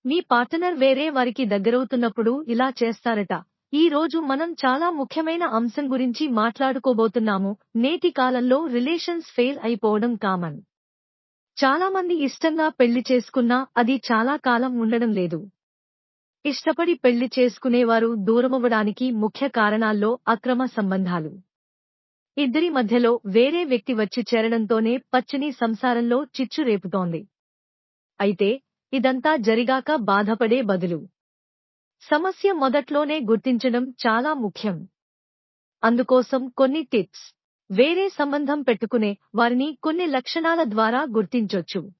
మీ partner వేరే వారికి దగ్గరవుతున్నప్పుడు ఇలా చేస్తారట. ఈ రోజు మనం చాలా ముఖ్యమైన అంశం గురించి మాట్లాడుకోబోతున్నాము. నేటి కాలంలో రిలేషన్స్ ఫెయిల్ అయిపోవడం కామన్. చాలా మంది ఇష్టంగా పెళ్లి చేసుకున్నా అది చాలా కాలం ఉండడం లేదు. ఇష్టపడి పెళ్లి చేసుకునేవారు దూరమవ్వడానికి ముఖ్య కారణాల్లో అక్రమ సంబంధాలు. ఇద్దరి మధ్యలో వేరే వ్యక్తి వచ్చి చేరడంతోనే పచ్చని సంసారంలో చిచ్చు రేపుతోంది. అయితే ఇదంతా జరిగాక బాధపడే బదులు సమస్య మొదట్లోనే గుర్తించడం చాలా ముఖ్యం. అందుకోసం కొన్ని టిప్స్. వేరే సంబంధం పెట్టుకునే వారిని కొన్ని లక్షణాల ద్వారా గుర్తించొచ్చు.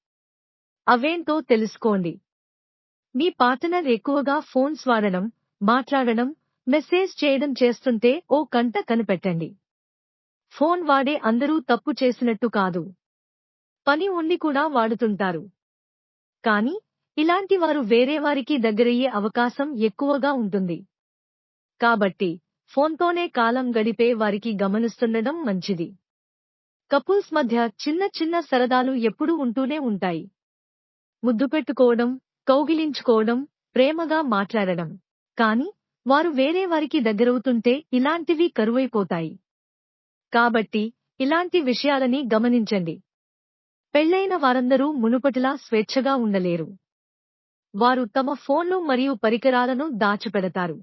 అవేంటో తెలుసుకోండి. మీ పార్ట్నర్ ఎక్కువగా ఫోన్స్ వాడడం, మాట్లాడడం, మెసేజ్ చేయడం చేస్తుంటే ఓ కంట కనిపెట్టండి. ఫోన్ వాడే అందరూ తప్పు చేసినట్టు కాదు. పని ఉండి కూడా వాడుతుంటారు. కానీ ఇలాంటి వారు వేరేవారికి దగ్గరయ్యే అవకాశం ఎక్కువగా ఉంటుంది. కాబట్టి ఫోన్తోనే కాలం గడిపే వారికి గమనిస్తుండడం మంచిది. కపుల్స్ మధ్య చిన్న చిన్న సరదాలు ఎప్పుడూ ఉంటూనే ఉంటాయి. ముద్దు పెట్టుకోవడం, కౌగిలించుకోవడం, ప్రేమగా మాట్లాడడం. కాని వారు వేరే వారికి దగ్గరవుతుంటే ఇలాంటివి కరువైపోతాయి. కాబట్టి ఇలాంటి విషయాలని గమనించండి. పెళ్లైన వారందరూ మునుపటిలా స్వేచ్ఛగా ఉండలేరు. వారు తమ ఫోన్లు మరియు పరికరాలను దాచిపెడతారు.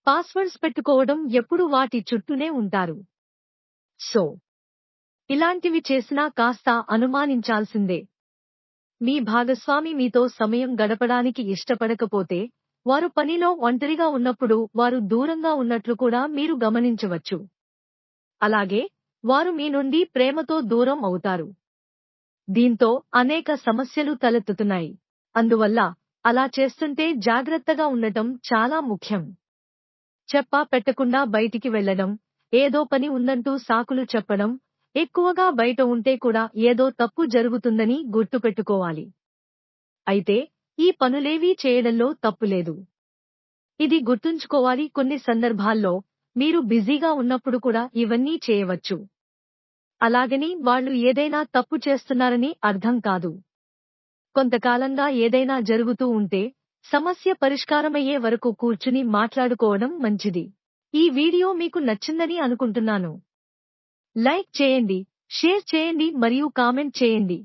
పాస్వర్డ్స్ పెట్టుకోవడం ఎప్పుడూ వాటి చుట్టూనే ఉంటారు. సో ఇలాంటివి చేసినా కాస్త అనుమానించాల్సిందే. మీ భాగస్వామి మీతో సమయం గడపడానికి ఇష్టపడకపోతే, వారు పనిలో ఒంటరిగా ఉన్నప్పుడు వారు దూరంగా ఉన్నట్లు కూడా మీరు గమనించవచ్చు. అలాగే వారు మీ నుండి ప్రేమతో దూరం అవుతారు. దీంతో అనేక సమస్యలు తలెత్తుతున్నాయి. అందువల్ల అలా చేస్తుంటే జాగ్రత్తగా ఉండటం చాలా ముఖ్యం. చెప్పా పెట్టకుండా బయటికి వెళ్లడం, ఏదో పని ఉందంటూ సాకులు చెప్పడం, ఎక్కువగా బయట ఉంటే కూడా ఏదో తప్పు జరుగుతుందని గుర్తుపెట్టుకోవాలి. అయితే ఈ పనులేవీ చేయడంలో తప్పులేదు. ఇది గుర్తుంచుకోవాలి. కొన్ని సందర్భాల్లో మీరు బిజీగా ఉన్నప్పుడు కూడా ఇవన్నీ చేయవచ్చు. అలాగని వాళ్ళు ఏదైనా తప్పు చేస్తున్నారని అర్థం కాదు. కొంతకాలంగా ఏదైనా జరుగుతూ ఉంటే సమస్య పరిష్కారమయ్యే వరకు కూర్చుని మాట్లాడుకోవడం మంచిది. ఈ వీడియో మీకు నచ్చిందని అనుకుంటున్నాను. లైక్ చేయండి, షేర్ చేయండి మరియు కామెంట్ చేయండి.